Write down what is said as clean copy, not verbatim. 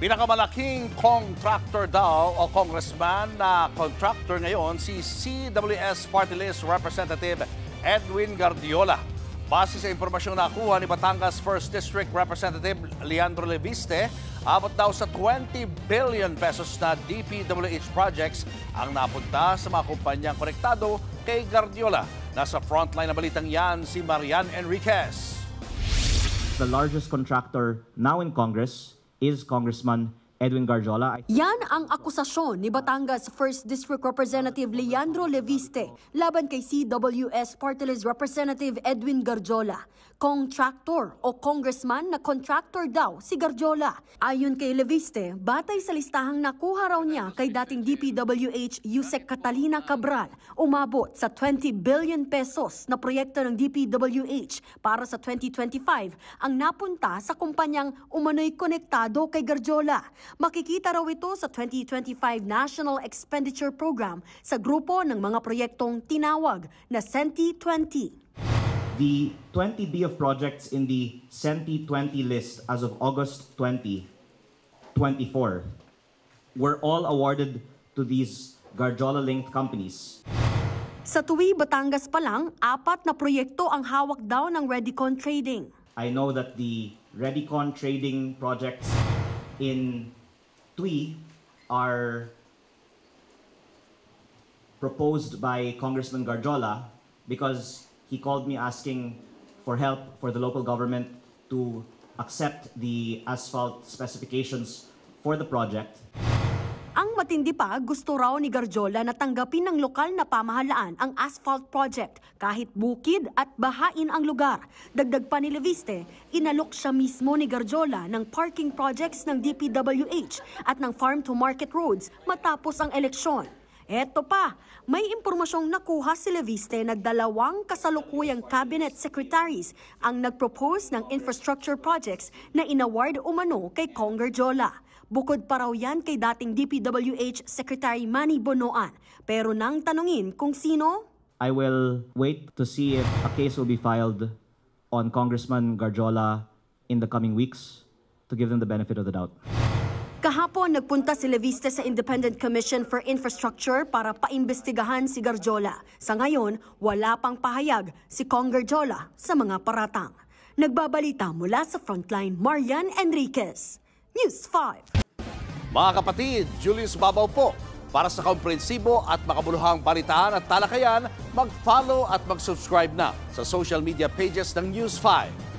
Pinakamalaking contractor daw o congressman na contractor ngayon si CWS Party List Representative Edwin Guardiola. Base sa impormasyong nakuha ni Batangas 1st District Representative Leandro Leviste, abot daw sa 20 billion pesos na DPWH projects ang napunta sa mga kumpanyang konektado kay Guardiola. Nasa frontline na balitang yan si Marian Enriquez. The largest contractor now in Congress is Congressman Edwin Guardiola. Yan ang akusasyon ni Batangas 1st District Representative Leandro Leviste laban kay CWS Party List Representative Edwin Guardiola. Contractor o congressman na contractor daw si Guardiola. Ayon kay Leviste, batay sa listahang nakuha raw niya kay dating DPWH Yusek Catalina Cabral, umabot sa 20 billion pesos na proyekto ng DPWH para sa 2025 ang napunta sa kumpanyang umano'y konektado kay Guardiola. Makikita raw ito sa 2025 National Expenditure Program sa grupo ng mga proyektong tinawag na CENTI 20. The 20B of projects in the CENTI 20 list as of August 2024 were all awarded to these Guardiola-linked companies. Sa Tuwi, Batangas pa lang, 4 na proyekto ang hawak daw ng Redicon Trading. I know that the Redicon Trading projects in Tuwi are proposed by Congressman Guardiola because he called me asking for help for the local government to accept the asphalt specifications for the project. Ang matindi pa, gusto raw ni Guardiola na tanggapin ng lokal na pamahalaan ang asphalt project kahit bukid at bahain ang lugar. Dagdag pa ni Leviste, inalok siya mismo ni Guardiola ng parking projects ng DPWH at ng farm-to-market roads matapos ang eleksyon. Eto pa, may impormasyong nakuha si Leviste na 2 kasalukuyang cabinet secretaries ang nagpropose ng infrastructure projects na inaward umano kay Kong Guardiola. Bukod pa raw yan kay dating DPWH Secretary Manny Bonoan. Pero nang tanungin kung sino, I will wait to see if a case will be filed on Congressman Guardiola in the coming weeks to give them the benefit of the doubt. kahapon nagpunta si Leviste sa Independent Commission for Infrastructure para paimbestigahan si Guardiola. Sa ngayon, wala pang pahayag si Kong Guardiola sa mga paratang. Nagbabalita mula sa Frontline, Marian Enriquez, News 5. Mga kapatid, Julius Babaw po. Para sa komprehensibo at makabuluhang balitaan at talakayan, mag-follow at mag-subscribe na sa social media pages ng News 5.